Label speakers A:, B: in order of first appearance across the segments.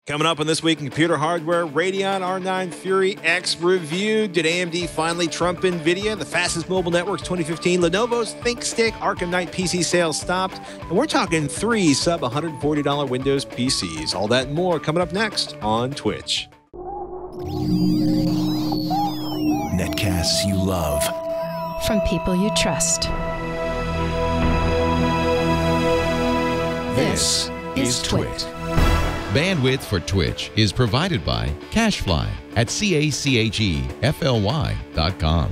A: Coming up on This Week in Computer Hardware, Radeon R9 Fury X review. Did AMD finally trump NVIDIA? The fastest mobile networks 2015. Lenovo's ThinkStick Arkham Knight PC sales stopped. And we're talking 3 sub-$140 Windows PCs. All that and more coming up next on Twitch.
B: Netcasts you love.
C: From people you trust.
B: This is Twit.
D: Bandwidth for Twitch is provided by CacheFly at CACHEFLY.com.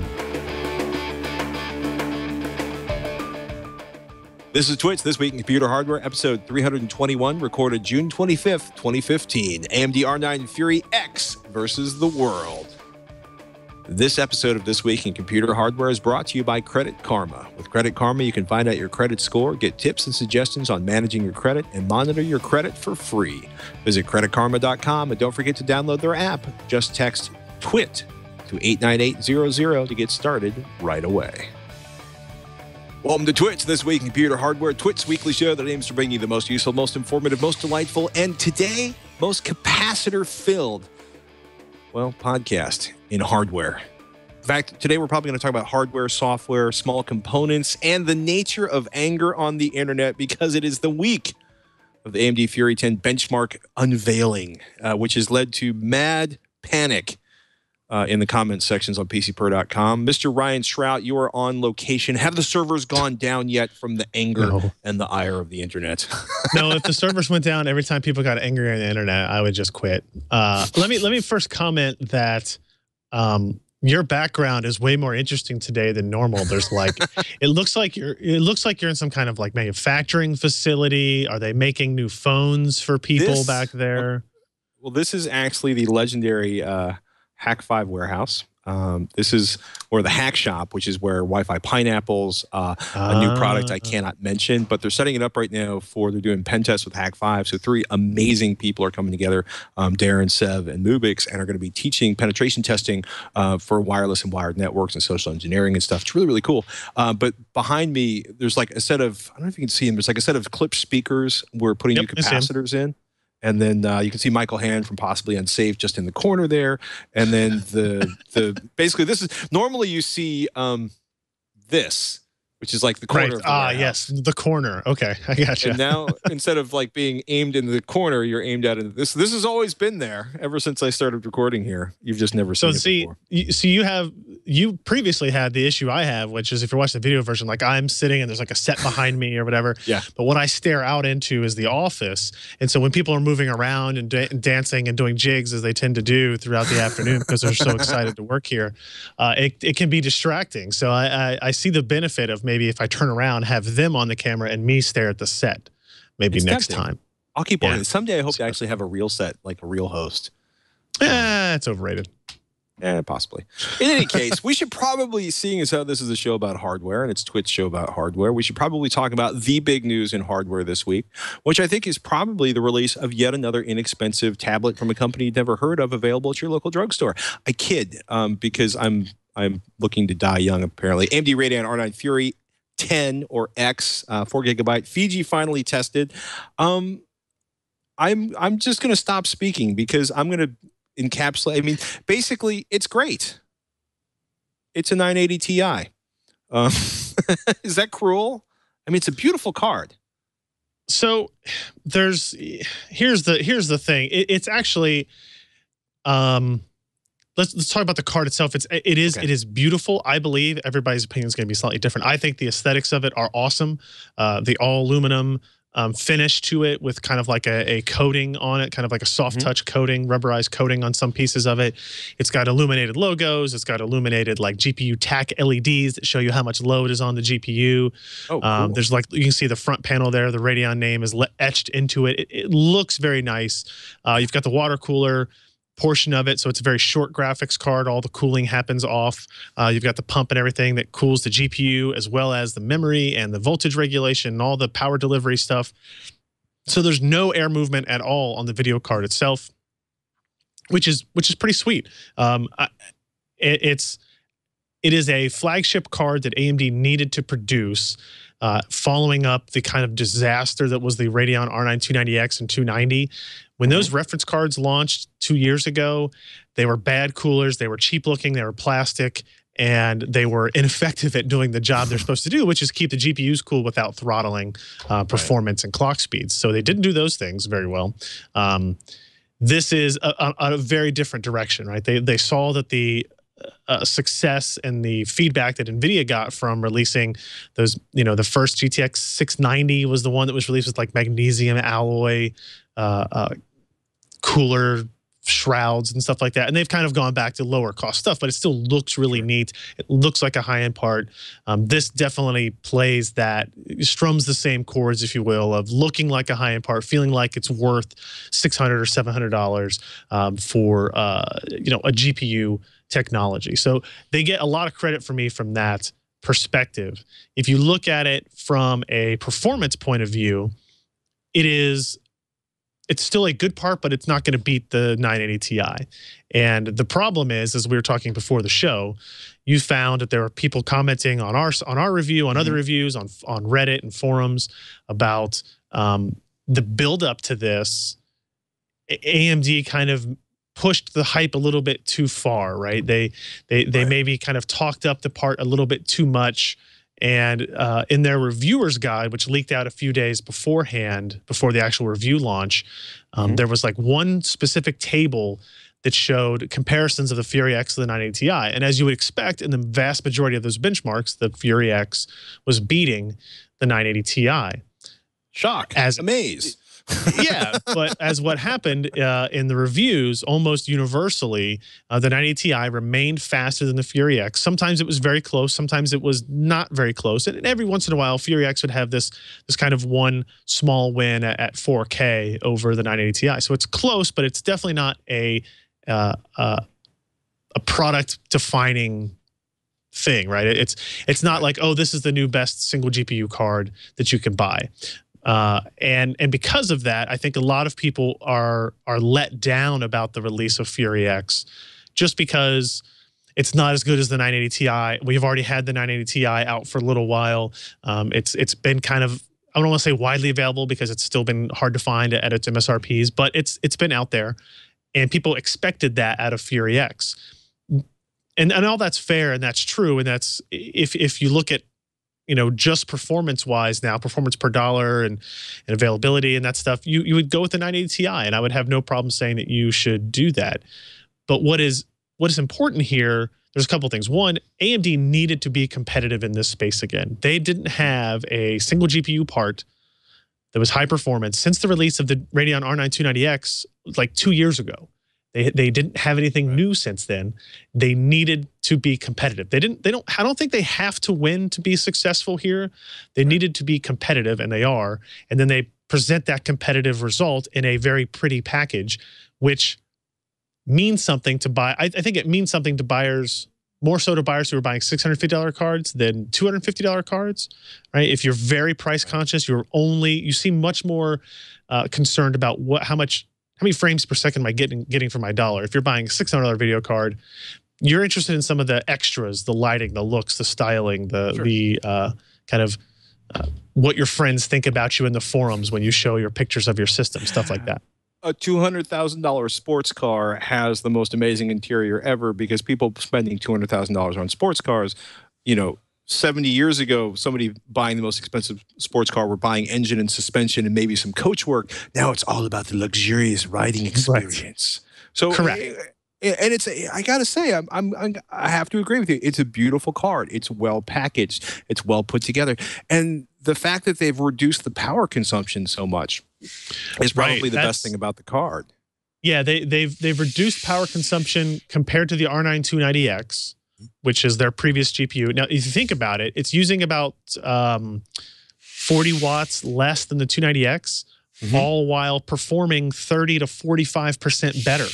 A: This is Twitch, This Week in Computer Hardware, episode 321, recorded June 25th, 2015. AMD R9 Fury X versus the world. This episode of This Week in Computer Hardware is brought to you by Credit Karma. With Credit Karma, you can find out your credit score, get tips and suggestions on managing your credit, and monitor your credit for free. Visit creditkarma.com and don't forget to download their app. Just text TWIT to 89800 to get started right away. Welcome to Twitch, This Week in Computer Hardware, Twit's weekly show that aims to bring you the most useful, most informative, most delightful, and today, most capacitor-filled, podcast in hardware. In fact, today we're probably going to talk about hardware, software, small components, and the nature of anger on the internet because it is the week of the AMD Fury 10 benchmark unveiling, which has led to mad panic in the comments sections on PCPer.com. Mr. Ryan Shrout, you are on location. Have the servers gone down yet from the anger and the ire of the internet?
E: No, if the servers went down every time people got angry on the internet, I would just quit. Let me first comment that your background is way more interesting today than normal. There's like, it looks like you're in some kind of like manufacturing facility. Are they making new phones for people back there?
A: Well, this is actually the legendary Hack 5 warehouse. This is where the Hack Shop, which is where Wi-Fi Pineapples, a new product I cannot mention, but they're setting it up right now they're doing pen tests with Hack 5. So 3 amazing people are coming together, Darren, Sev, and Mubix, and are going to be teaching penetration testing for wireless and wired networks and social engineering and stuff. It's really, really cool. But behind me, there's like a set of, I don't know if you can see them, there's like a set of clip speakers we're putting new capacitors in. And then you can see Michael Hand from Possibly Unsafe just in the corner there. And then basically this is, normally you see this, which is like the corner of the warehouse.
E: Yes, the corner. Okay, I gotcha.
A: And now instead of like being aimed in the corner, you're aimed out into this. This has always been there ever since I started recording here. You've just never seen it before.
E: You previously had the issue I have, which is if you're watching the video version, like I'm sitting and there's like a set behind me or whatever.
A: Yeah.
E: But what I stare out into is the office. And so when people are moving around and dancing and doing jigs, as they tend to do throughout the afternoon because they're so excited to work here, it can be distracting. So I see the benefit of maybe if I turn around, have them on the camera and me stare at the set. Maybe
A: it's
E: next
A: tempting.
E: time.
A: I'll keep on it. Someday I hope to actually have a real set, like a real host.
E: It's overrated.
A: Possibly. In any case, we should probably, seeing as how this is a show about hardware and it's Twit's show about hardware, we should probably talk about the big news in hardware this week, which I think is probably the release of yet another inexpensive tablet from a company you've never heard of, available at your local drugstore. I kid, because I'm looking to die young, apparently. AMD Radeon R9 Fury 10 or X, 4 gigabyte. Fiji finally tested. I'm just going to stop speaking because I'm going to encapsulate. I mean, basically, it's great. It's a 980 Ti. Is that cruel? I mean, it's a beautiful card.
E: So here's the thing. It's actually let's talk about the card itself. It is beautiful. I believe everybody's opinion is going to be slightly different. I think the aesthetics of it are awesome. The all aluminum finish to it with kind of like a coating on it, kind of like a soft touch coating, rubberized coating on some pieces of it. It's got illuminated logos. It's got illuminated like GPU TAC LEDs that show you how much load is on the GPU.
A: Oh, cool.
E: There's like, you can see the front panel there. The Radeon name is etched into it. It looks very nice. You've got the water cooler portion of it, so it's a very short graphics card. All the cooling happens off. You've got the pump and everything that cools the GPU, as well as the memory and the voltage regulation and all the power delivery stuff. So there's no air movement at all on the video card itself, which is pretty sweet. It is a flagship card that AMD needed to produce. following up the kind of disaster that was the Radeon R9 290X and 290. When those reference cards launched 2 years ago, they were bad coolers, they were cheap looking, they were plastic, and they were ineffective at doing the job they're supposed to do, which is keep the GPUs cool without throttling performance and clock speeds. So they didn't do those things very well. This is a very different direction, right? They saw that the success and the feedback that NVIDIA got from releasing those, the first GTX 690 was the one that was released with like magnesium alloy cooler shrouds and stuff like that. And they've kind of gone back to lower cost stuff, but it still looks really neat. It looks like a high-end part. This definitely plays that, strums the same chords, if you will, of looking like a high-end part, feeling like it's worth $600 or $700 for a GPU technology. So they get a lot of credit for me from that perspective. If you look at it from a performance point of view, it's still a good part, but it's not going to beat the 980 Ti. And the problem is, as we were talking before the show, you found that there were people commenting on our review, on other reviews, on Reddit and forums about the buildup to this. AMD kind of pushed the hype a little bit too far, right? They maybe kind of talked up the part a little bit too much. And in their reviewer's guide, which leaked out a few days beforehand, before the actual review launch, there was like one specific table that showed comparisons of the Fury X to the 980 Ti. And as you would expect, in the vast majority of those benchmarks, the Fury X was beating the 980 Ti.
A: Shock. Amaze.
E: Yeah, but as what happened in the reviews, almost universally, the 980 Ti remained faster than the Fury X. Sometimes it was very close, sometimes it was not very close, and every once in a while, Fury X would have this kind of one small win at 4K over the 980 Ti. So it's close, but it's definitely not a product-defining thing, right? It's not like, oh, this is the new best single GPU card that you can buy. And because of that, I think a lot of people are let down about the release of Fury X, just because it's not as good as the 980 Ti. We've already had the 980 Ti out for a little while. It's been kind of, I don't want to say widely available because it's still been hard to find at its MSRPs, but it's been out there, and people expected that out of Fury X. And all that's fair and that's true, and that's if you look at just performance-wise now, performance per dollar and availability and that stuff, you would go with the 980 Ti, and I would have no problem saying that you should do that. But what is important here, there's a couple things. One, AMD needed to be competitive in this space again. They didn't have a single GPU part that was high performance since the release of the Radeon R9 290X like 2 years ago. They didn't have anything new since then. They needed to be competitive. I don't think they have to win to be successful here. They needed to be competitive, and they are. And then they present that competitive result in a very pretty package, which means something to buy. I think it means something to buyers, more so to buyers who are buying $650 cards than $250 cards, right? If you're very price conscious, you seem much more concerned about how many frames per second am I getting for my dollar? If you're buying a $600 video card, you're interested in some of the extras, the lighting, the looks, the styling, the kind of what your friends think about you in the forums when you show your pictures of your system, stuff like that.
A: A $200,000 sports car has the most amazing interior ever, because people spending $200,000 on sports cars, 70 years ago, somebody buying the most expensive sports car were buying engine and suspension and maybe some coach work. Now it's all about the luxurious riding experience. Right. So
E: correct.
A: And I gotta say, I have to agree with you. It's a beautiful card. It's well packaged. It's well put together. And the fact that they've reduced the power consumption so much is probably the best thing about the card.
E: Yeah, they've reduced power consumption compared to the R9 290X, which is their previous GPU. Now, if you think about it, it's using about 40 watts less than the 290X, all while performing 30 to 45% better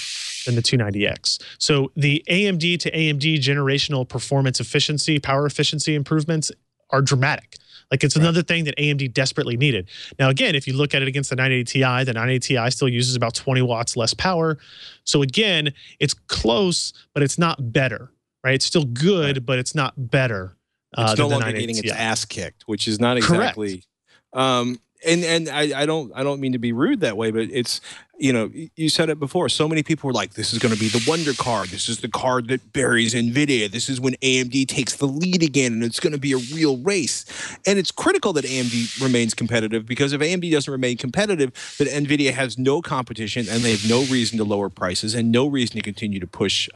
E: than the 290X. So the AMD to AMD generational performance efficiency, power efficiency improvements are dramatic. Like, it's another thing that AMD desperately needed. Now, again, if you look at it against the 980 Ti, the 980 Ti still uses about 20 watts less power. So again, it's close, but it's not better. Right, it's still good, but it's not better
A: It's no
E: than the
A: longer
E: 980
A: getting its
E: Ti.
A: ass kicked, which is not exactly. And I don't mean to be rude that way, but it's, you said it before. So many people were like, "This is going to be the wonder card. This is the card that buries NVIDIA. This is when AMD takes the lead again, and it's going to be a real race." And it's critical that AMD remains competitive, because if AMD doesn't remain competitive, then NVIDIA has no competition, and they have no reason to lower prices and no reason to continue to push,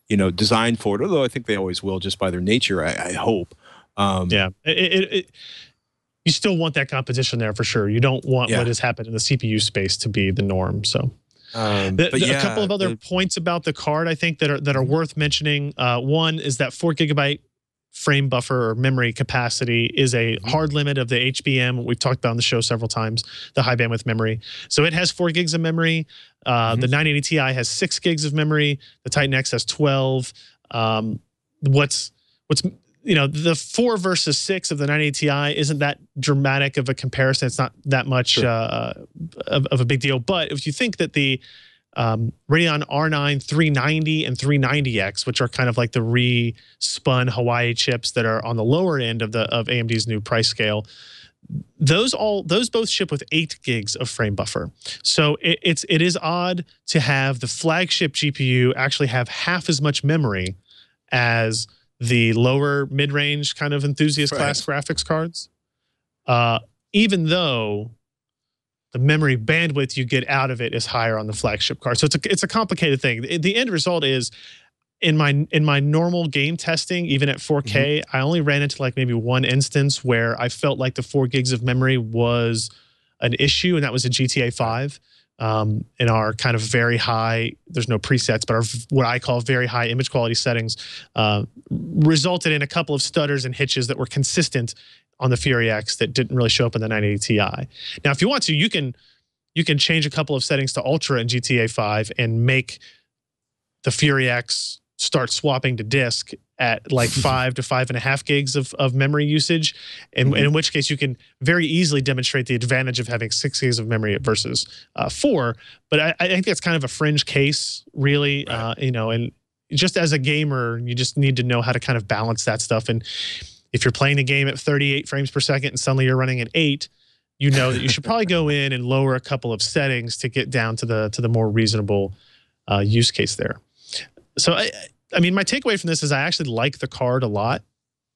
A: design forward. Although I think they always will, just by their nature. I hope.
E: Yeah. You still want that competition there for sure. You don't want what has happened in the CPU space to be the norm. So, a couple of other points about the card I think that are worth mentioning. One is that 4 GB frame buffer or memory capacity is a hard limit of the HBM. We've talked about on the show several times, the high bandwidth memory. So it has 4 gigs of memory. The 980 Ti has 6 gigs of memory. The Titan X has 12. The 4 versus 6 of the 980 Ti isn't that dramatic of a comparison. It's not that much of a big deal. But if you think that the Radeon R9 390 and 390X, which are kind of like the re-spun Hawaii chips that are on the lower end of AMD's new price scale, those both ship with 8 gigs of frame buffer. So it is odd to have the flagship GPU actually have half as much memory as the lower mid-range kind of enthusiast class graphics cards, even though the memory bandwidth you get out of it is higher on the flagship card. So it's a complicated thing. The end result is, in my normal game testing, even at 4K, I only ran into like maybe one instance where I felt like the 4 gigs of memory was an issue, and that was in GTA 5. In our kind of very high, there's no presets, but our what I call very high image quality settings resulted in a couple of stutters and hitches that were consistent on the Fury X that didn't really show up in the 980 Ti. Now, if you want to, you can change a couple of settings to Ultra in GTA 5 and make the Fury X start swapping to disk at like 5 to 5.5 gigs of memory usage, and in which case you can very easily demonstrate the advantage of having 6 gigs of memory versus 4. But I think that's kind of a fringe case, really. And just as a gamer, you just need to know how to kind of balance that stuff. And if you're playing the game at 38 frames per second and suddenly you're running at 8, you know that you should probably go in and lower a couple of settings to get down to the more reasonable use case there. So I mean, my takeaway from this is I actually like the card a lot.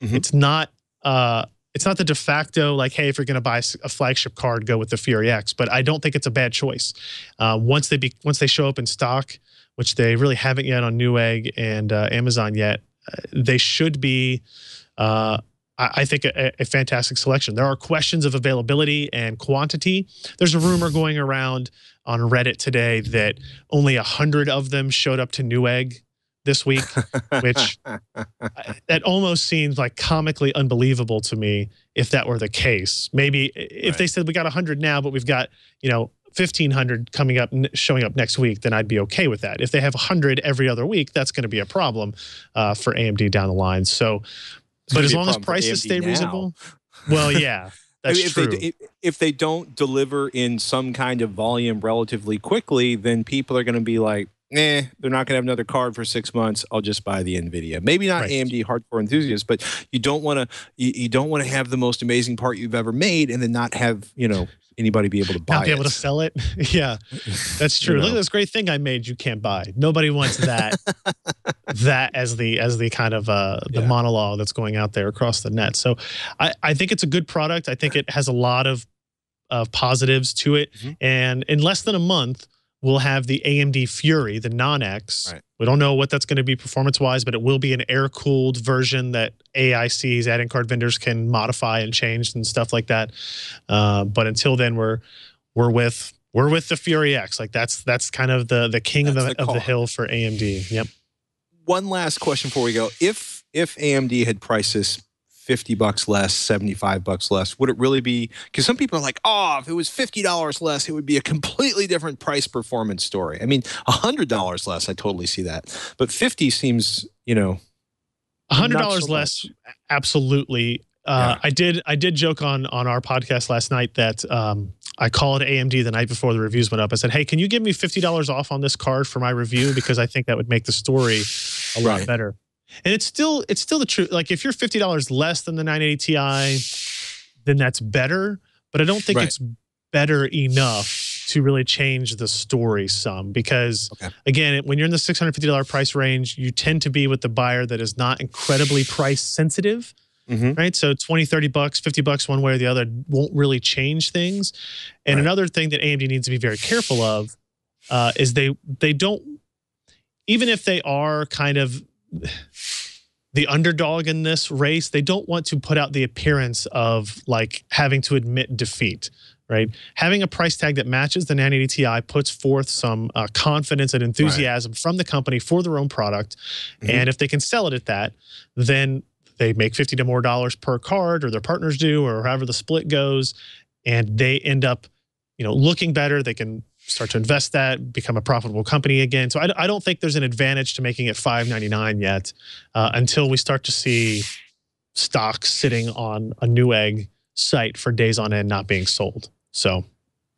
E: It's not the de facto like, hey, if you're going to buy a flagship card, go with the Fury X. But I don't think it's a bad choice. Once they show up in stock, which they really haven't yet on Newegg and Amazon yet, they should be, I think, a fantastic selection. There are questions of availability and quantity. There's a rumor going around on Reddit today that only 100 of them showed up to Newegg this week, which that almost seems like comically unbelievable to me if that were the case. Maybe if they said we got 100 now, but we've got 1,500 coming up, showing up next week, then I'd be okay with that. If they have 100 every other week, that's going to be a problem for AMD down the line. So, but as long as prices stay reasonable, well, yeah. That's true.
A: If they don't deliver in some kind of volume relatively quickly, then people are going to be like, they're not going to have another card for 6 months. I'll just buy the NVIDIA. Maybe not AMD hardcore enthusiasts, but you don't want to have the most amazing part you've ever made and then not have anybody be able to buy it.
E: Not be able to sell it. Yeah, that's true. Look at this great thing I made. You can't buy. Nobody wants that. that as the kind of the monologue that's going out there across the net. So I think it's a good product. I think it has a lot of positives to it. And in less than a month, we'll have the AMD Fury, the non-X. We don't know what that's going to be performance-wise, but it will be an air-cooled version that AICs, add-in card vendors, can modify and change and stuff like that. But until then, we're with the Fury X. Like that's kind of the king of the hill for AMD. Yep.
A: One last question before we go: If AMD had priced this $50 less, $75 less, would it really be? Because some people are like, if it was $50 less, it would be a completely different price performance story. I mean, $100 less, I totally see that, but 50 seems, $100
E: less, absolutely. I did joke on our podcast last night that I called AMD the night before the reviews went up. I said, hey, can you give me $50 off on this card for my review? Because I think that would make the story a lot better. And it's still the truth. Like if you're $50 less than the 980 Ti, then that's better. But I don't think it's better enough to really change the story some, because again, when you're in the $650 price range, you tend to be with the buyer that is not incredibly price sensitive, right? So 20, 30 bucks, 50 bucks one way or the other won't really change things. And another thing that AMD needs to be very careful of is they don't, even if they are kind of the underdog in this race, they don't want to put out the appearance of like having to admit defeat. Right, having a price tag that matches the 980 Ti puts forth some confidence and enthusiasm from the company for their own product, and if they can sell it at that, then they make $50 more per card, or their partners do, or however the split goes, and they end up, looking better. They can start to invest that, become a profitable company again. So I don't think there's an advantage to making it $599 yet, until we start to see stocks sitting on a Newegg site for days on end not being sold. So,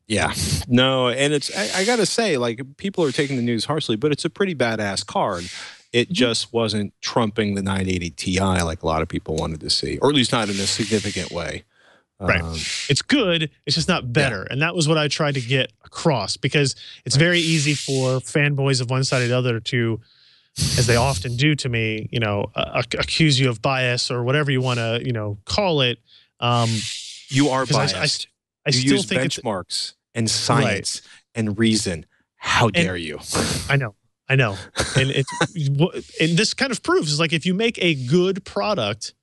A: yeah, no, and I got to say, like, people are taking the news harshly, but it's a pretty badass card. It just wasn't trumping the 980 Ti like a lot of people wanted to see, or at least not in a significant way.
E: Right. It's good. It's just not better. And that was what I tried to get across, because it's very easy for fanboys of one side or the other to, as they often do to me, accuse you of bias or whatever you want to, call it.
A: You are biased.
E: I
A: you
E: still
A: use
E: think
A: benchmarks and science and reason. How dare you?
E: I know. And and this kind of proves is like, if you make a good product,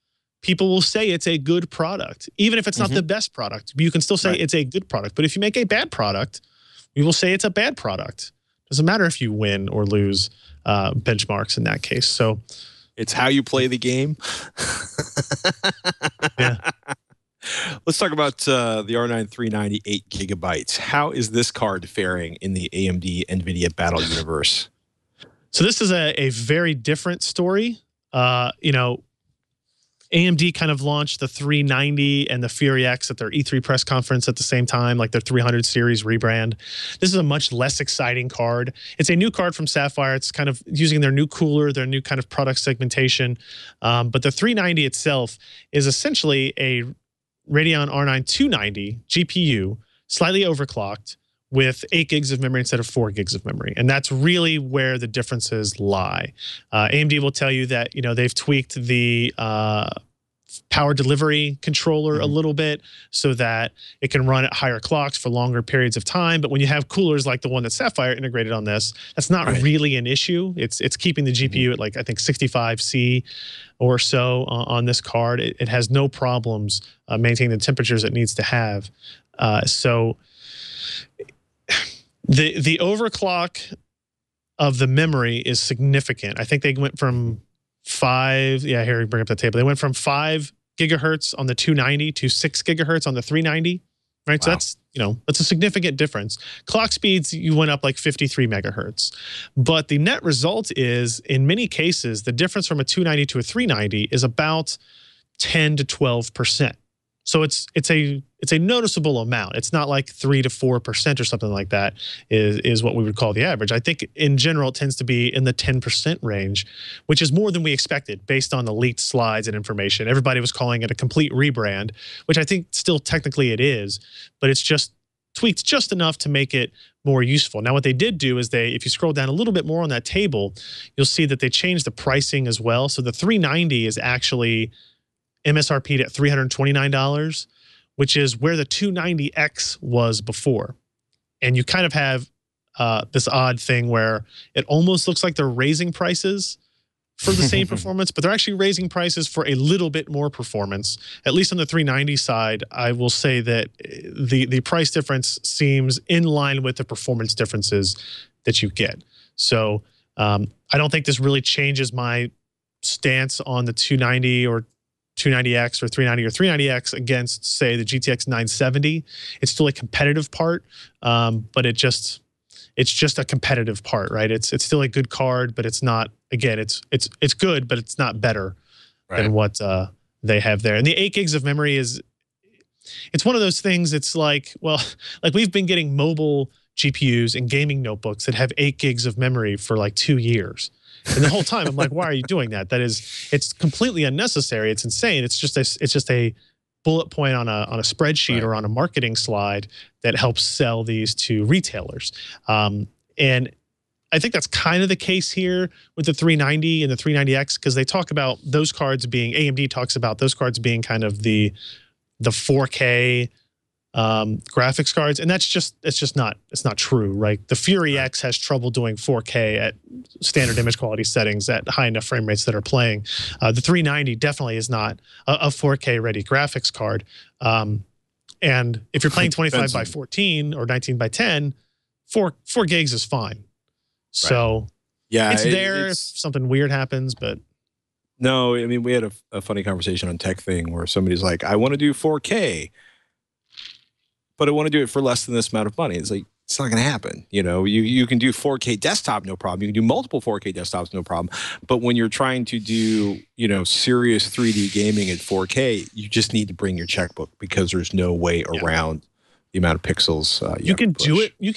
E: people will say it's a good product, even if it's not the best product. You can still say it's a good product. But if you make a bad product, we will say it's a bad product. Doesn't matter if you win or lose benchmarks in that case. So
A: it's how you play the game.
E: Yeah.
A: Let's talk about the R9 390 8 gigabytes. How is this card faring in the AMD NVIDIA battle universe?
E: So this is a very different story. AMD kind of launched the 390 and the Fury X at their E3 press conference at the same time, like their 300 series rebrand. This is a much less exciting card. It's a new card from Sapphire. It's kind of using their new cooler, their new kind of product segmentation. But the 390 itself is essentially a Radeon R9 290 GPU, slightly overclocked, with 8 gigs of memory instead of 4 gigs of memory. And that's really where the differences lie. AMD will tell you that, they've tweaked the power delivery controller a little bit so that it can run at higher clocks for longer periods of time. But when you have coolers like the one that Sapphire integrated on this, that's not really an issue. It's keeping the GPU at, like, I think 65C or so on this card. It has no problems maintaining the temperatures it needs to have. So the overclock of the memory is significant. I think they went from 5, here we bring up the table. They went from 5 gigahertz on the 290 to 6 gigahertz on the 390, right? Wow. So that's a significant difference. Clock speeds, you went up like 53 megahertz. But the net result is, in many cases, the difference from a 290 to a 390 is about 10 to 12%. So it's a noticeable amount. It's not like 3 to 4% or something like that is what we would call the average. I think in general it tends to be in the 10% range, which is more than we expected based on the leaked slides and information. Everybody was calling it a complete rebrand, which I think still technically it is, but it's just tweaked just enough to make it more useful. Now, what they did do is if you scroll down a little bit more on that table, you'll see that they changed the pricing as well. So the 390 is actually MSRP'd at $329, which is where the 290X was before. And you kind of have this odd thing where it almost looks like they're raising prices for the same performance, but they're actually raising prices for a little bit more performance. At least on the 390 side, I will say that the price difference seems in line with the performance differences that you get. So I don't think this really changes my stance on the 290 or 290X or 390 or 390X against, say, the GTX 970. It's still a competitive part, but it's just a competitive part, right? It's still a good card, but it's not. Again, it's good, but it's not better than what they have there. And the 8 gigs of memory it's one of those things. It's like, well, like we've been getting mobile GPUs and gaming notebooks that have 8 gigs of memory for like 2 years. And the whole time I'm like, why are you doing that? It's completely unnecessary. It's insane. It's just a bullet point on a spreadsheet or on a marketing slide that helps sell these to retailers. And I think that's kind of the case here with the 390 and the 390X, because they talk about those cards being, AMD talks about those cards being kind of the 4K graphics cards, and it's just not true, right? The Fury X has trouble doing 4K at standard image quality settings at high enough frame rates that are playing. The 390 definitely is not a 4K ready graphics card. And if you're playing 25 by 14 or 19 by 10, 4 gigs is fine. So
A: yeah,
E: it's there if something weird happens, but
A: no, I mean, we had a funny conversation on Tech Thing where somebody's like, I want to do 4K, but I want to do it for less than this amount of money. It's like, it's not going to happen. You know, you can do 4K desktop, no problem. You can do multiple 4K desktops, no problem. But when you're trying to do, you know, serious 3D gaming at 4K, you just need to bring your checkbook because there's no way around the amount of pixels
E: you can do it. You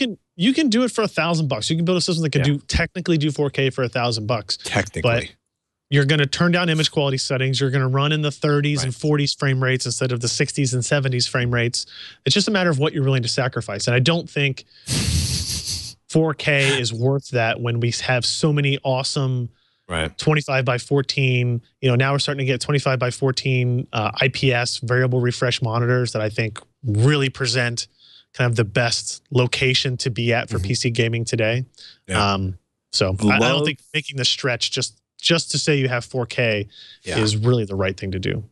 E: can do it for $1,000. You can build a system that can technically do 4K for $1,000.
A: Technically.
E: But you're going to turn down image quality settings. You're going to run in the 30s and 40s frame rates instead of the 60s and 70s frame rates. It's just a matter of what you're willing to sacrifice. And I don't think 4K is worth that when we have so many awesome 25 by 14. You know, now we're starting to get 25 by 14 IPS variable refresh monitors that I think really present kind of the best location to be at for PC gaming today. So I don't think making the stretch just to say you have 4K is really the right thing to do.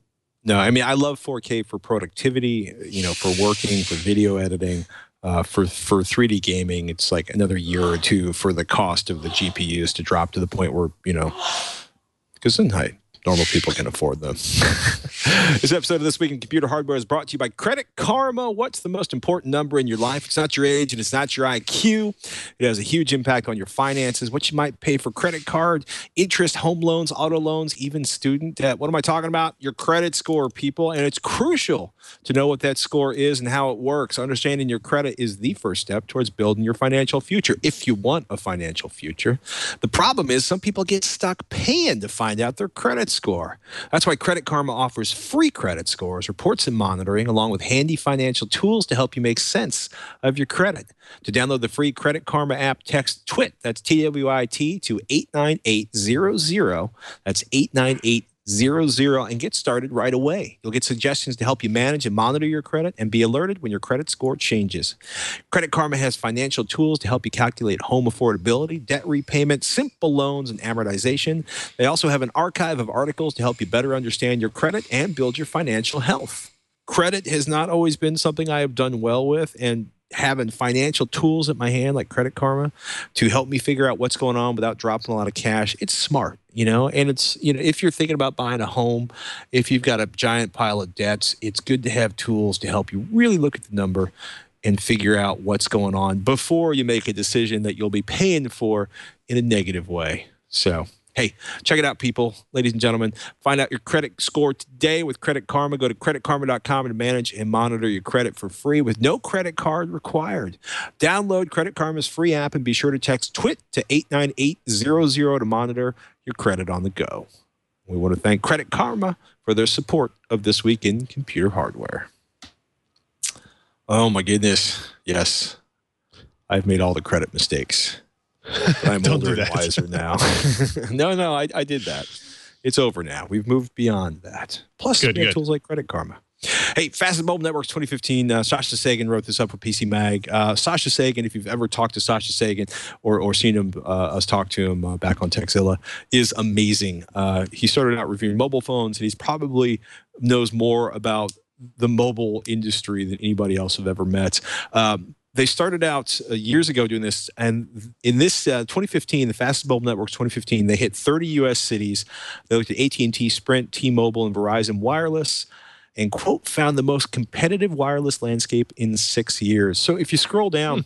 A: No, I mean, I love 4K for productivity, you know, for working, for video editing, for 3D gaming. It's like another year or two for the cost of the GPUs to drop to the point where, you know, because then normal people can afford them. This episode of This Week in Computer Hardware is brought to you by Credit Karma. What's the most important number in your life? It's not your age and it's not your IQ. It has a huge impact on your finances, what you might pay for credit card, interest, home loans, auto loans, even student debt. What am I talking about? Your credit score, people. And it's crucial to know what that score is and how it works. Understanding your credit is the first step towards building your financial future, if you want a financial future. The problem is some people get stuck paying to find out their credit score. That's why Credit Karma offers free credit scores, reports, and monitoring, along with handy financial tools to help you make sense of your credit. To download the free Credit Karma app, text TWIT, that's TWIT, to 89800. That's 89800, and get started right away. You'll get suggestions to help you manage and monitor your credit and be alerted when your credit score changes. Credit Karma has financial tools to help you calculate home affordability, debt repayment, simple loans, and amortization. They also have an archive of articles to help you better understand your credit and build your financial health. Credit has not always been something I have done well with, and having financial tools at my hand like Credit Karma to help me figure out what's going on without dropping a lot of cash, it's smart, you know. And it's, you know, if you're thinking about buying a home, if you've got a giant pile of debts, it's good to have tools to help you really look at the number and figure out what's going on before you make a decision that you'll be paying for in a negative way. So hey, check it out, people. Ladies and gentlemen, find out your credit score today with Credit Karma. Go to creditkarma.com to manage and monitor your credit for free with no credit card required. Download Credit Karma's free app and be sure to text TWIT to 89800 to monitor your credit on the go. We want to thank Credit Karma for their support of This Week in Computer Hardware. Oh, my goodness. Yes, I've made all the credit mistakes. But I'm older and wiser now. No, I did that. It's over now. We've moved beyond that. Plus, we have tools like Credit Karma. Hey, Fastest Mobile Networks 2015. Sasha Sagan wrote this up for PC Mag. Sasha Sagan, if you've ever talked to Sasha Sagan or seen him, us talk to him back on Texzilla, is amazing. He started out reviewing mobile phones, and he's probably knows more about the mobile industry than anybody else I've ever met. They started out years ago doing this, and in this 2015, the Fastest Mobile Networks 2015, they hit 30 U.S. cities. They looked at AT&T, Sprint, T-Mobile, and Verizon Wireless, and, quote, found the most competitive wireless landscape in 6 years. So if you scroll down,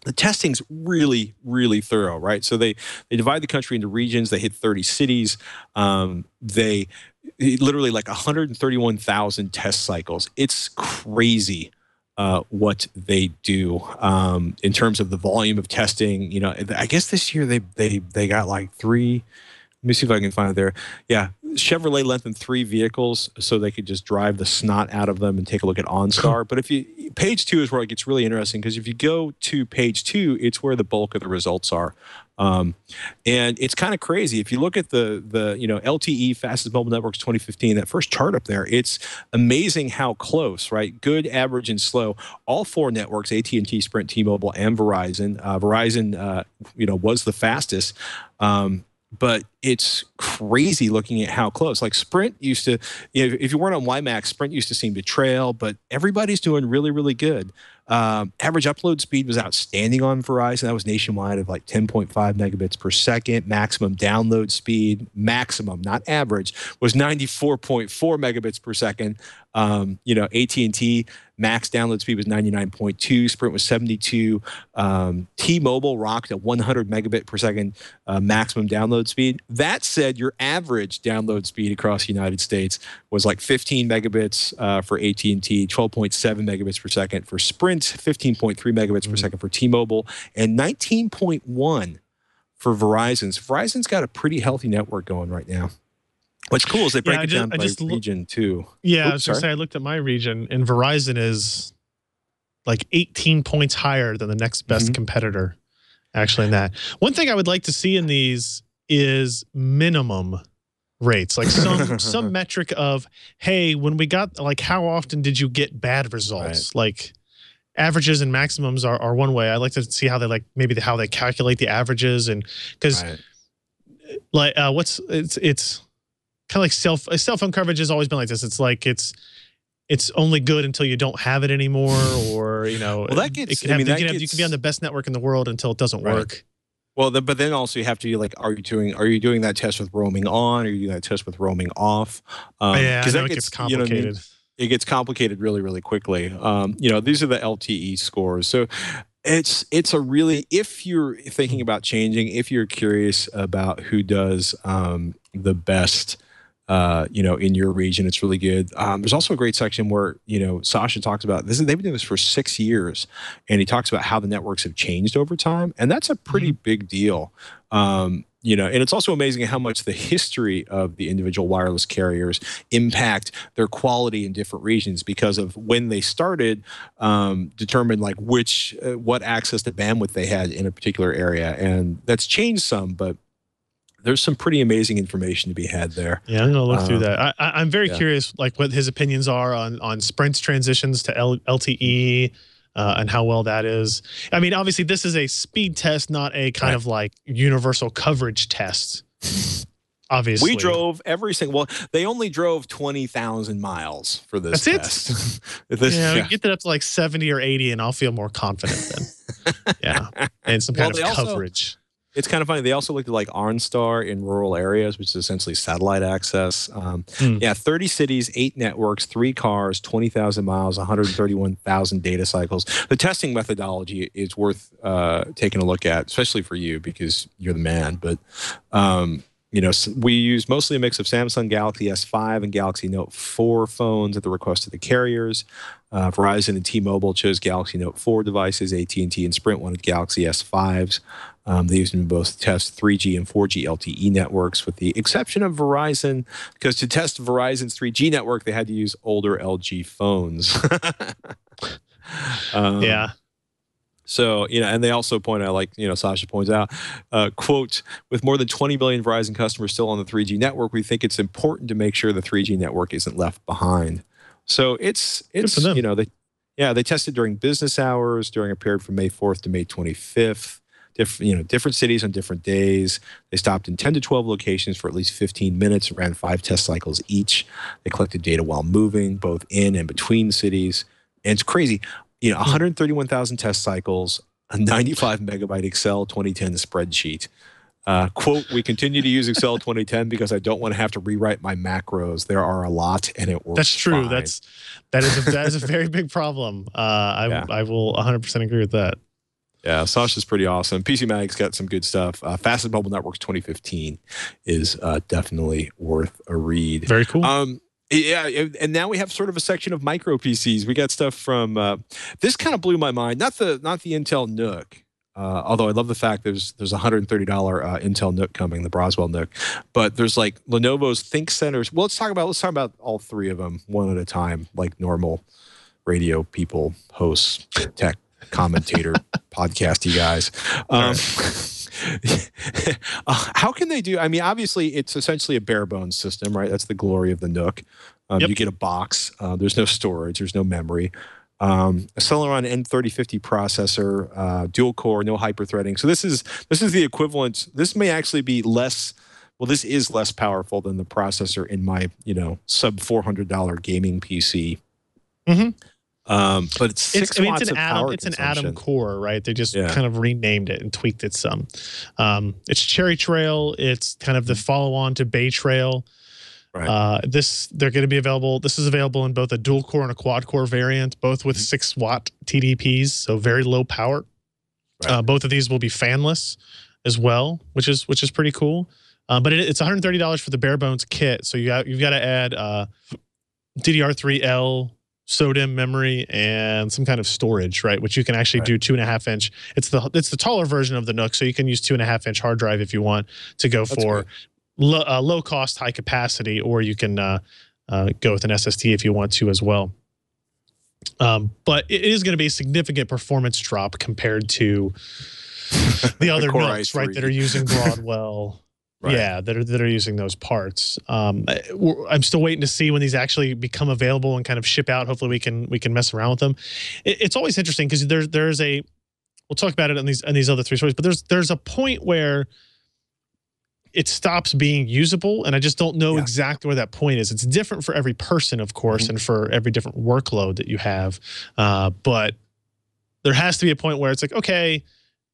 A: the testing's really, really thorough, right? So they divide the country into regions. They hit 30 cities. They literally like 131,000 test cycles. It's crazy what they do in terms of the volume of testing. You know, I guess this year they got like 3. Let me see if I can find it there. Yeah, Chevrolet lent them 3 vehicles so they could just drive the snot out of them and take a look at OnStar. But page 2 is where it gets really interesting, because if you go to page 2, it's where the bulk of the results are. And it's kind of crazy. If you look at the LTE Fastest Mobile Networks 2015, that first chart up there, it's amazing how close, right? Good, average, and slow. All 4 networks, AT&T, Sprint, T-Mobile, and Verizon. Verizon, was the fastest. But it's crazy looking at how close. Like Sprint used to, if you weren't on WiMAX, Sprint used to seem to trail, but everybody's doing really, really good. Average upload speed was outstanding on Verizon. That was nationwide of like 10.5 megabits per second. Maximum download speed, maximum, not average, was 94.4 megabits per second. AT&T max download speed was 99.2. Sprint was 72. T-Mobile rocked at 100 megabit per second maximum download speed. That said, your average download speed across the United States was like 15 megabits for AT&T, 12.7 megabits per second for Sprint, 15.3 megabits per second for T-Mobile, and 19.1 for Verizon. So Verizon's got a pretty healthy network going right now. What's cool is they break it down by region too.
E: Yeah, I was going to say, I looked at my region, and Verizon is like 18 points higher than the next best competitor, actually, in that. One thing I would like to see in these is minimum rates, like some metric of, hey, when we got, like, how often did you get bad results? Right. Like, averages and maximums are one way. I'd like to see how they how they calculate the averages, and because like it's kind of like cell phone coverage has always been like this. It's like it's only good until you don't have it anymore, or well,
A: that gets.
E: You can be on the best network in the world until it doesn't work.
A: Well, but then also you have to are you doing that test with roaming on, or are you doing that test with roaming off?
E: Because that gets complicated.
A: It gets complicated really, really quickly. These are the LTE scores, so. It's a really, if you're thinking about changing, if you're curious about who does the best, in your region, it's really good. There's also a great section where, Sasha talks about this. They've been doing this for 6 years, and he talks about how the networks have changed over time, and that's a pretty big deal. And it's also amazing how much the history of the individual wireless carriers impact their quality in different regions, because of when they started, determined like what access to bandwidth they had in a particular area. And that's changed some, but there's some pretty amazing information to be had there.
E: Yeah, I'm going to look through that. I'm very curious, like, what his opinions are on Sprint's transitions to LTE. And how well that is. I mean, obviously, this is a speed test, not a kind of like universal coverage test. Obviously,
A: we drove every single. Well, they only drove 20,000 miles for this test.
E: We get that up to like 70 or 80, and I'll feel more confident then. And some kind of coverage.
A: It's kind of funny. They also looked at like OnStar in rural areas, which is essentially satellite access. 30 cities, 8 networks, 3 cars, 20,000 miles, 131,000 data cycles. The testing methodology is worth taking a look at, especially for you because you're the man. But we use mostly a mix of Samsung Galaxy S5 and Galaxy Note 4 phones at the request of the carriers. Verizon and T-Mobile chose Galaxy Note 4 devices. AT&T and Sprint wanted Galaxy S5s. They used them in both test 3G and 4G LTE networks, with the exception of Verizon, because to test Verizon's 3G network, they had to use older LG phones. So, and they also point out, like, Sasha points out, quote, with more than 20 million Verizon customers still on the 3G network, we think it's important to make sure the 3G network isn't left behind. So it's they tested during business hours during a period from May 4th to May 25th. Different cities on different days. They stopped in 10 to 12 locations for at least 15 minutes, ran 5 test cycles each. They collected data while moving, both in and between cities. And it's crazy. 131,000 test cycles, a 95 megabyte Excel 2010 spreadsheet. Quote, we continue to use Excel 2010 because I don't want to have to rewrite my macros. There are a lot, and it works.
E: That's true.
A: Fine.
E: That is a very big problem. I will 100% agree with that.
A: Yeah, Sasha's pretty awesome. PC Mag's got some good stuff. Fastest Mobile Networks 2015 is definitely worth a read.
E: Very cool.
A: Yeah, and now we have sort of a section of micro PCs. We got stuff from this kind of blew my mind. Not the Intel NUC, although I love the fact there's a $130 Intel NUC coming, the Broswell NUC. But there's like Lenovo's ThinkCenters. Well, let's talk about all three of them one at a time, like normal radio people, hosts, tech commentator, podcasty guys. How can they do? I mean, obviously, it's essentially a bare bones system, right? That's the glory of the NUC. You get a box. There's no storage. There's no memory. A Celeron N3050 processor, dual core, no hyperthreading. So this is the equivalent. This may actually be less. Well, this is less powerful than the processor in my sub $400 gaming PC.
E: Mm-hmm.
A: But it's 6 watts
E: it's an
A: of
E: Atom.
A: power
E: It's an
A: consumption.
E: Atom core, right? They just kind of renamed it and tweaked it some. It's Cherry Trail. It's kind of the follow-on to Bay Trail.
A: Right.
E: They're going to be available. This is available in both a dual core and a quad core variant, both with 6 watt TDPs, so very low power.
A: Right.
E: Both of these will be fanless as well, which is pretty cool. But it's $130 for the bare bones kit. So you've got to add DDR3L, SODIMM memory, and some kind of storage, right? Which you can actually do 2.5 inch. It's the taller version of the NUC, so you can use 2.5 inch hard drive if you want to go for low cost, high capacity, or you can go with an SSD if you want to as well. But it is going to be a significant performance drop compared to the other
A: Core
E: NUCs, right? That are using Broadwell.
A: Right.
E: Yeah, that are using those parts. I'm still waiting to see when these actually become available and kind of ship out. Hopefully, we can mess around with them. It's always interesting because there's a. We'll talk about it in these other 3 stories, but there's a point where it stops being usable, and I just don't know exactly where that point is. It's different for every person, of course, and for every different workload that you have. But there has to be a point where it's like, okay,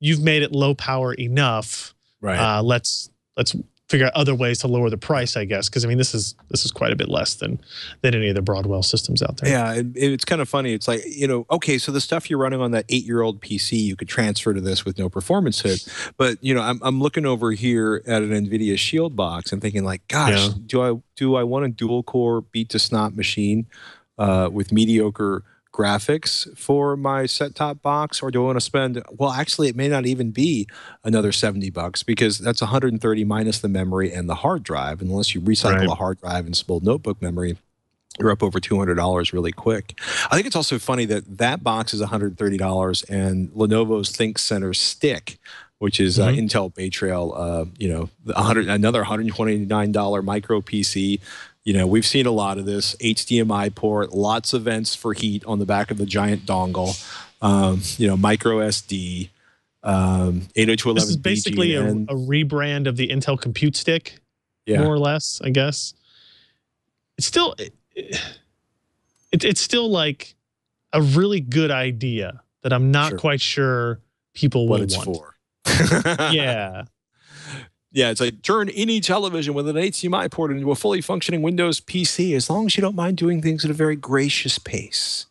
E: you've made it low power enough.
A: Right.
E: Let's figure out other ways to lower the price, I guess, because I mean this is quite a bit less than any of the Broadwell systems out there.
A: Yeah, it's kind of funny. It's like, okay, so the stuff you're running on that 8-year-old PC, you could transfer to this with no performance hit. But I'm looking over here at an NVIDIA Shield box and thinking like, gosh, do I want a dual core beat to snot machine with mediocre graphics for my set-top box, or do I want to spend, well, actually it may not even be another $70 because that's 130 minus the memory and the hard drive. Unless you recycle a hard drive and spool notebook memory, you're up over $200 really quick. I think it's also funny that box is $130 and Lenovo's ThinkCenter stick, which is Intel Bay Trail, another $129 micro PC. We've seen a lot of this. HDMI port, lots of vents for heat on the back of the giant dongle. Micro SD, 802.11. This
E: is basically a rebrand of the Intel Compute Stick, more or less, I guess. It's still, it's still like a really good idea that I'm not quite sure people will want.
A: What it's for.
E: Yeah.
A: Yeah, it's like turn any television with an HDMI port into a fully functioning Windows PC as long as you don't mind doing things at a very gracious pace.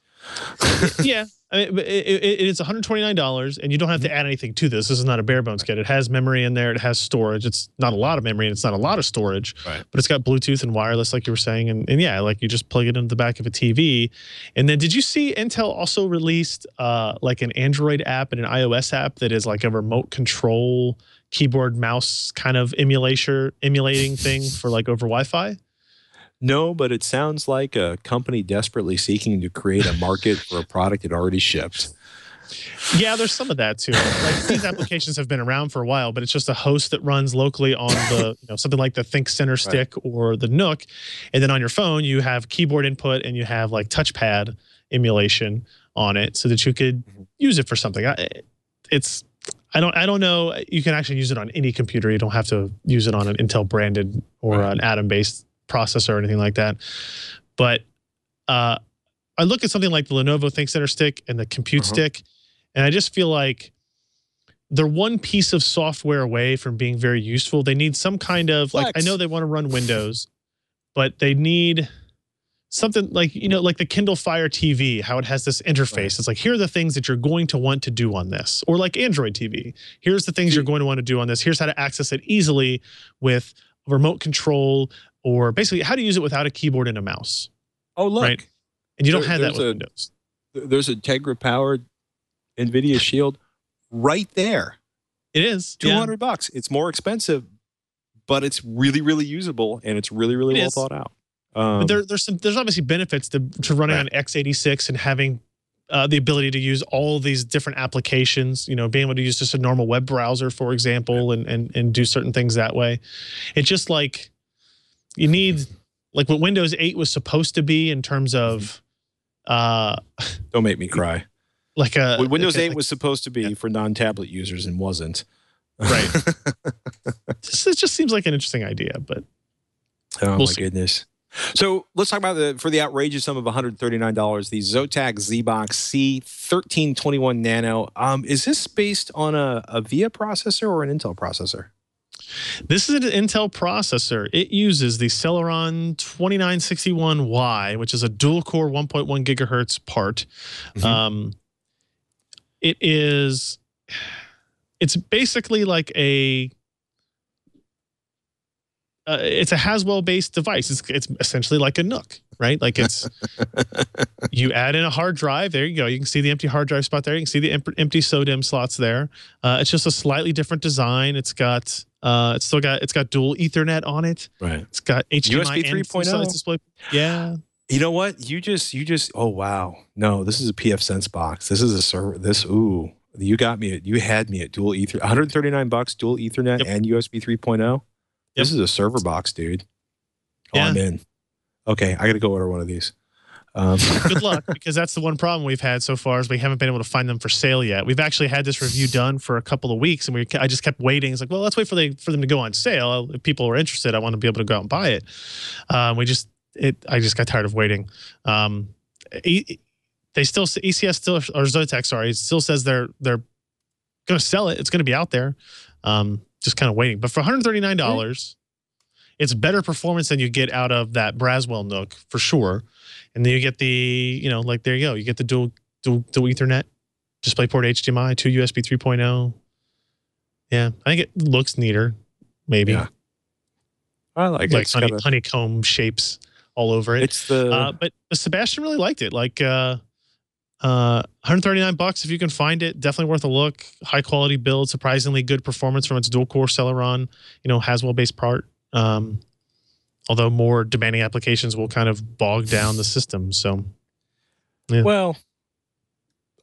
E: Yeah, I mean, it's $129, and you don't have to add anything to this. This is not a bare bones kit. It has memory in there. It has storage. It's not a lot of memory, and it's not a lot of storage. Right. But it's got Bluetooth and wireless, like you were saying, and yeah, like you just plug it into the back of a TV. And then, did you see Intel also released like an Android app and an iOS app that is like a remote control keyboard mouse kind of emulating thing for like over Wi-Fi?
A: No, but it sounds like a company desperately seeking to create a market for a product it already shipped.
E: Yeah, there's some of that too. Like these applications have been around for a while, but it's just a host that runs locally on the something like the ThinkCenter stick or the NUC, and then on your phone you have keyboard input and you have like touchpad emulation on it so that you could use it for something. I don't know. You can actually use it on any computer. You don't have to use it on an Intel branded or an Atom-based processor or anything like that. But I look at something like the Lenovo ThinkCenter stick and the Compute stick, and I just feel like they're one piece of software away from being very useful. They need some kind of, like, I know they want to run Windows, but they need something like, like the Kindle Fire TV, how it has this interface. It's like, here are the things that you're going to want to do on this. Or like Android TV. Here's the things you're going to want to do on this. Here's how to access it easily with remote control, or basically how to use it without a keyboard and a mouse.
A: Oh, look.
E: Right? And you don't have that
A: there's
E: with
A: a-
E: Windows.
A: There's a Tegra-powered NVIDIA Shield right there.
E: It is. Yeah.
A: $200. It's more expensive, but it's really, really usable, and it's really, really
E: It
A: well
E: is.
A: thought out.
E: But there's obviously benefits to running on x86 and having the ability to use all these different applications, you know, being able to use just a normal web browser, for example, and do certain things that way. It's just like you need like what Windows 8 was supposed to be in terms of
A: Don't make me cry.
E: like a
A: What Windows
E: like,
A: 8 was supposed to be for non-tablet users and wasn't.
E: right. It just seems like an interesting idea, but
A: Oh,
E: We'll
A: my
E: see.
A: goodness. So let's talk about for the outrageous sum of $139, the Zotac ZBox C1321 Nano. Is this based on a VIA processor or an Intel processor?
E: this is an Intel processor. It uses the Celeron 2961Y, which is a dual-core 1.1 gigahertz part. It's basically like it's a Haswell-based device. It's essentially like a NUC, right? Like it's you add in a hard drive. There you go. You can see the empty hard drive spot there. You can see the empty SODIMM slots there. It's just a slightly different design. It's got dual Ethernet on it.
A: Right.
E: It's got HDMI
A: USB
E: and
A: 3.0.
E: full-size display. Yeah.
A: You know what? You just. Oh wow! No, this is a PFSense box. This is a server. You got me. You had me at dual Ethernet. $139, dual Ethernet
E: Yep.
A: and USB 3.0. This is a server box, dude. Oh,
E: Yeah.
A: I'm in. Okay, I got to go order one of these.
E: Good luck, because that's the one problem we've had so far is we haven't been able to find them for sale yet. We've actually had this review done for a couple of weeks, and I just kept waiting. It's like, well, let's wait for them to go on sale. If people are interested, I want to be able to go out and buy it. I just got tired of waiting. They still ECS still or Zotac, sorry, it still says they're going to sell it. It's going to be out there. Just kind of waiting. But for $139, it's better performance than you get out of that Braswell NUC for sure. And then you get the, like there you go. You get the dual Ethernet, DisplayPort HDMI, 2 USB 3.0. Yeah, I think it looks neater, maybe.
A: Yeah. I like it.
E: Like
A: It's got
E: honeycomb shapes all over it.
A: It's the
E: But Sebastian really liked it. Like $139 if you can find it, definitely worth a look. High quality build, surprisingly good performance from its dual core Celeron, Haswell based part. Although more demanding applications will kind of bog down the system. So, yeah.
A: well,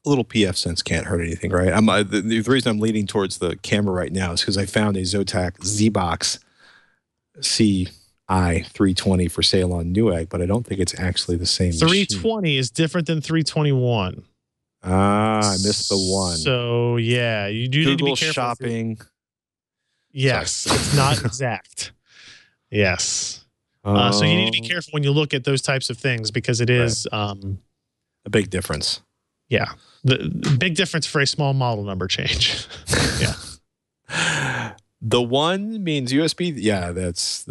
A: a little PFSense can't hurt anything, right? The reason I'm leaning towards the camera right now is because I found a Zotac ZBox CI320 for sale on Newegg, but I don't think it's actually the same.
E: 320 is different than 321.
A: I missed the one.
E: So yeah, you do need to
A: Google
E: be careful.
A: shopping.
E: Yes, it's not exact. Yes. So you need to be careful when you look at those types of things because it is
A: a big difference.
E: Yeah. The big difference for a small model number change. Yeah.
A: The one means USB. Yeah, that's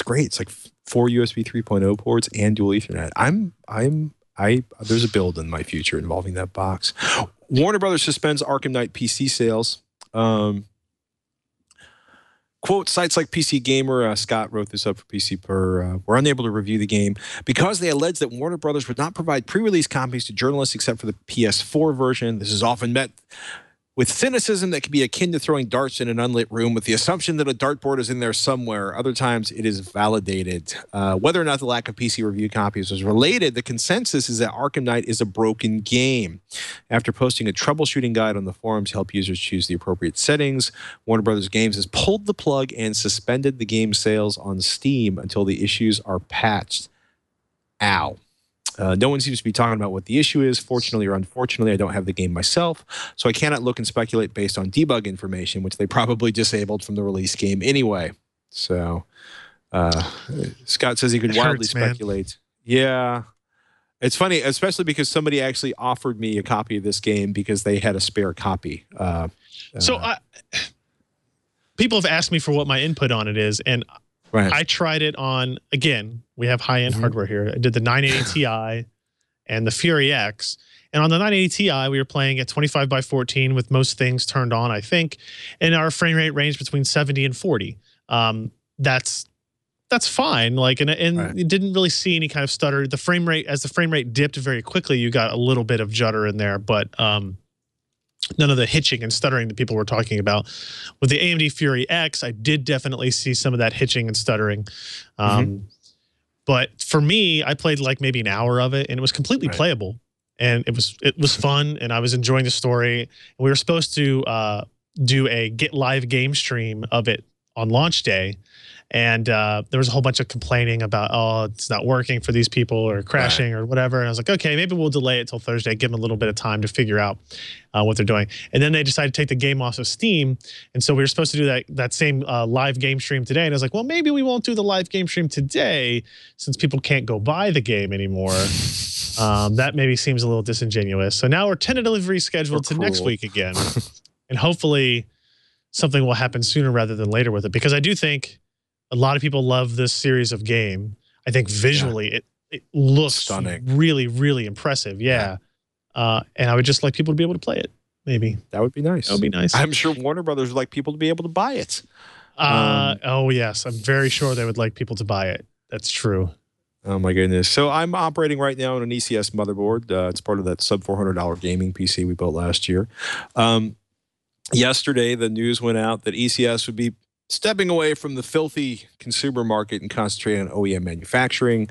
A: great. It's like 4 USB 3.0 ports and dual Ethernet. There's a build in my future involving that box. Warner Brothers suspends Arkham Knight PC sales. Quote, sites like PC Gamer, Scott wrote this up for PC Per, were unable to review the game because they alleged that Warner Brothers would not provide pre-release copies to journalists except for the PS4 version. This is often met with cynicism that can be akin to throwing darts in an unlit room with the assumption that a dartboard is in there somewhere. Other times it is validated. Whether or not the lack of PC review copies was related, the consensus is that Arkham Knight is a broken game. After posting a troubleshooting guide on the forums to help users choose the appropriate settings, Warner Brothers Games has pulled the plug and suspended the game sales on Steam until the issues are patched. Ow. No one seems to be talking about what the issue is. Fortunately or unfortunately, I don't have the game myself, so I cannot look and speculate based on debug information, which they probably disabled from the release game anyway. So Scott says he could wildly speculate. Yeah. It's funny, especially because somebody actually offered me a copy of this game because they had a spare copy.
E: People have asked me for what my input on it is, and
A: right.
E: I tried it on, again, we have high-end hardware here. I did the 980 Ti and the Fury X. And on the 980 Ti, we were playing at 25 by 14 with most things turned on, I think. And our frame rate ranged between 70 and 40. That's that's fine. Like, and
A: Right.
E: you didn't really see any kind of stutter. The frame rate, as the frame rate dipped very quickly, you got a little bit of judder in there, but none of the hitching and stuttering that people were talking about. With the AMD Fury X, I did definitely see some of that hitching and stuttering. But for me, I played like maybe an hour of it, and it was completely
A: Right.
E: playable, and it was fun, and I was enjoying the story. We were supposed to do a get live game stream of it on launch day, and there was a whole bunch of complaining about, oh, it's not working for these people or crashing or whatever. And I was like, okay, maybe we'll delay it till Thursday, give them a little bit of time to figure out what they're doing. And then they decided to take the game off of Steam, and so we were supposed to do that same live game stream today. And I was like, well, maybe we won't do the live game stream today since people can't go buy the game anymore. That maybe seems a little disingenuous. So now we're tentatively scheduled to next week again, and hopefully something will happen sooner rather than later with it, because I do think a lot of people love this series of game. I think visually it looks
A: Stunning.
E: really, really impressive. Yeah. And I would just like people to be able to play it. Maybe
A: That would be nice.
E: that would be nice.
A: I'm sure Warner Brothers would like people to be able to buy it.
E: Oh yes, I'm very sure they would like people to buy it. That's true.
A: Oh my goodness. So I'm operating right now on an ECS motherboard. It's part of that sub $400 gaming PC we built last year. Yesterday, the news went out that ECS would be stepping away from the filthy consumer market and concentrating on OEM manufacturing.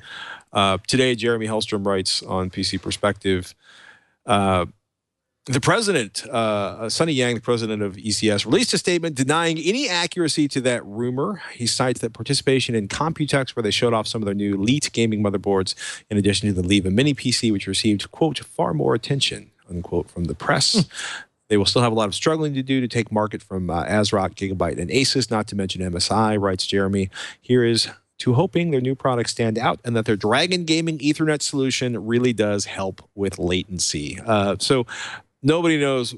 A: Today, Jeremy Hellstrom writes on PC Perspective, the president, Sonny Yang, the president of ECS, released a statement denying any accuracy to that rumor. He cites that participation in Computex, where they showed off some of their new Elite gaming motherboards, in addition to the Leva Mini PC, which received, quote, far more attention, unquote, from the press. They will still have a lot of struggling to do to take market from ASRock, Gigabyte, and Asus, not to mention MSI, writes Jeremy. Here is to hoping their new products stand out and that their Dragon Gaming Ethernet solution really does help with latency. So nobody knows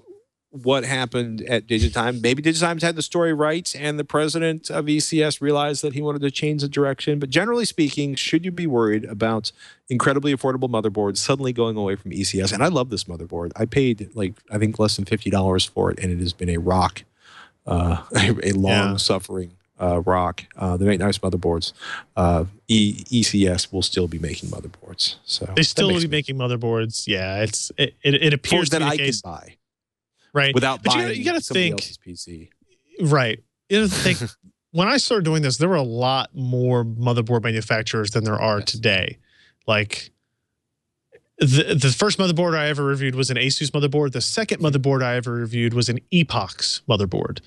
A: what happened at Digitime. Maybe Digitime's had the story right, and the president of ECS realized that he wanted to change the direction. But generally speaking, should you be worried about incredibly affordable motherboards suddenly going away from ECS? And I love this motherboard. I paid, like, I think less than $50 for it, and it has been a rock, a long-suffering rock. They make nice motherboards. ECS will still be making motherboards. So
E: They still will be making motherboards. Yeah, it appears
A: that
E: to be
A: I
E: the case,
A: can buy
E: right?
A: without
E: But
A: buying
E: you got to
A: somebody
E: think,
A: else's PC.
E: right? You have to think. When I started doing this, there were a lot more motherboard manufacturers than there are today. Like the first motherboard I ever reviewed was an Asus motherboard. The second motherboard I ever reviewed was an Epox motherboard.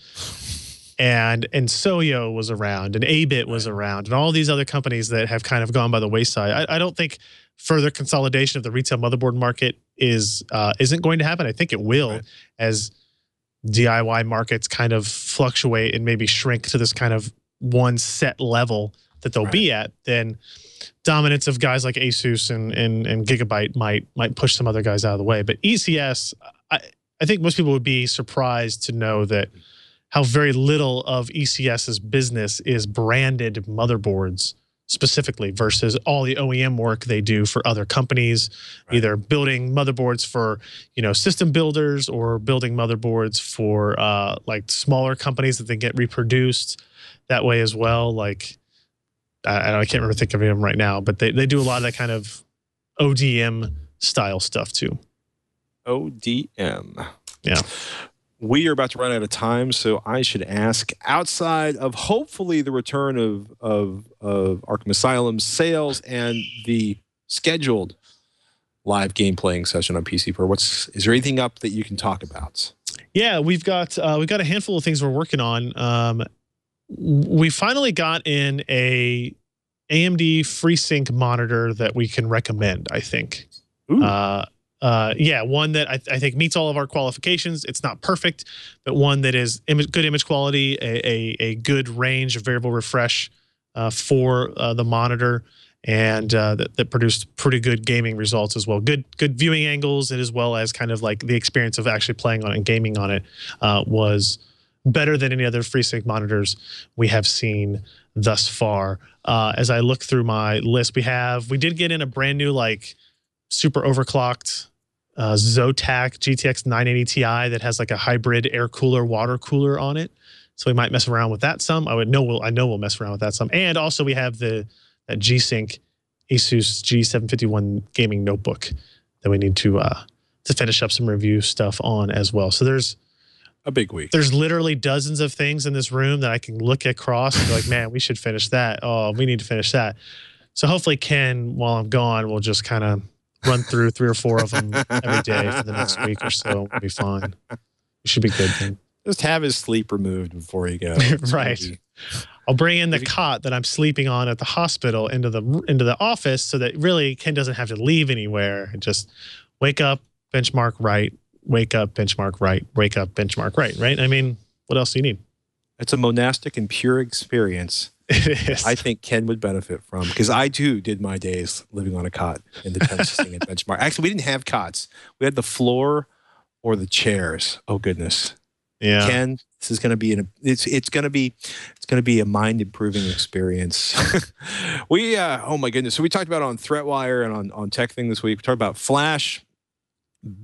E: And Soyo was around, and Abit was around, and all these other companies that have kind of gone by the wayside. I don't think further consolidation of the retail motherboard market isn't going to happen. I think it will, as DIY markets kind of fluctuate and maybe shrink to this kind of one set level that they'll be at. Then dominance of guys like Asus and Gigabyte might push some other guys out of the way. But ECS, I think most people would be surprised to know that how very little of ECS's business is branded motherboards specifically versus all the OEM work they do for other companies, either building motherboards for, system builders or building motherboards for like smaller companies that they get reproduced that way as well. Like, I can't remember thinking of them right now, but they do a lot of that kind of ODM style stuff too.
A: ODM.
E: Yeah.
A: We are about to run out of time, so I should ask, outside of hopefully the return of Arkham Asylum sales and the scheduled live game playing session on PC Pro, is there anything up that you can talk about?
E: Yeah, we've got a handful of things we're working on. We finally got in a AMD FreeSync monitor that we can recommend, I think.
A: Ooh.
E: Yeah, one that I think meets all of our qualifications. It's not perfect, but one that is good image quality, a good range of variable refresh for the monitor, and that produced pretty good gaming results as well. Good viewing angles, and as well as kind of like the experience of actually playing on it and gaming on it was better than any other FreeSync monitors we have seen thus far. As I look through my list, we did get in a brand new super overclocked Zotac GTX 980 Ti that has like a hybrid air cooler, water cooler on it. So we might mess around with that some. I know we'll mess around with that some. And also we have that G-Sync Asus G751 gaming notebook that we need to finish up some review stuff on as well. So there's
A: a big week.
E: There's literally dozens of things in this room that I can look across and be like, man, we should finish that. Oh, we need to finish that. So hopefully Ken, while I'm gone, will just kind of run through 3 or 4 of them every day for the next week or so. We'll be fine. It should be good then.
A: Just have his sleep removed before you go.
E: Right. I'll bring in the cot that I'm sleeping on at the hospital into the office so that really Ken doesn't have to leave anywhere and just wake up, benchmark right, wake up, benchmark right, wake up, benchmark right, right? I mean, what else do you need?
A: It's a monastic and pure experience.
E: It is.
A: I think Ken would benefit from, because I too did my days living on a cot in the tent sitting at benchmark. Actually, we didn't have cots. We had the floor or the chairs. Oh goodness.
E: Yeah.
A: Ken, this is going to be it's going to be a mind improving experience. Oh my goodness. So we talked about on ThreatWire and on Tech Thing this week. We talked about Flash.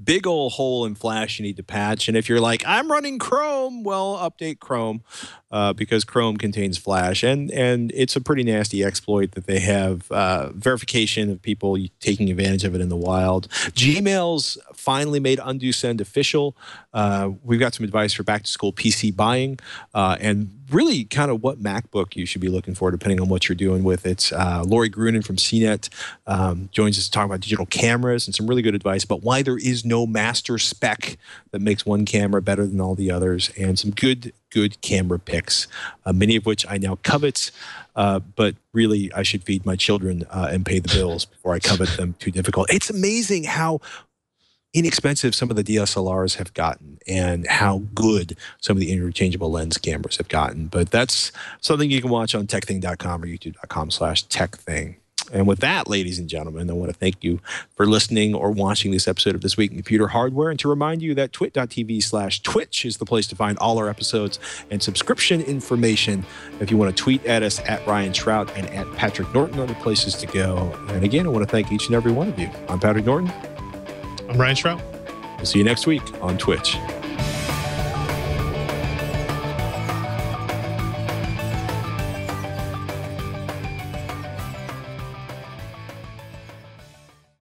A: Big old hole in Flash you need to patch. And if you're like, I'm running Chrome, well, update Chrome because Chrome contains Flash. And it's a pretty nasty exploit that they have verification of people taking advantage of it in the wild. Gmail's finally made undo send official. We've got some advice for back to school PC buying and really kind of what MacBook you should be looking for depending on what you're doing with it. Lori Grunin from CNET joins us to talk about digital cameras and some really good advice about why there is no master spec that makes one camera better than all the others, and some good camera picks, many of which I now covet, but really I should feed my children and pay the bills before I covet them. Too difficult. It's amazing how inexpensive some of the DSLRs have gotten and how good some of the interchangeable lens cameras have gotten. But that's something you can watch on techthing.com or youtube.com/techthing. And with that, ladies and gentlemen, I want to thank you for listening or watching this episode of This Week in Computer Hardware, and to remind you that twit.tv/Twitch is the place to find all our episodes and subscription information. If you want to tweet at us, at Ryan Shrout and at Patrick Norton are the places to go. And again, I want to thank each and every one of you. I'm Patrick Norton.
E: I'm Ryan Shrout.
A: We'll see you next week on Twitch.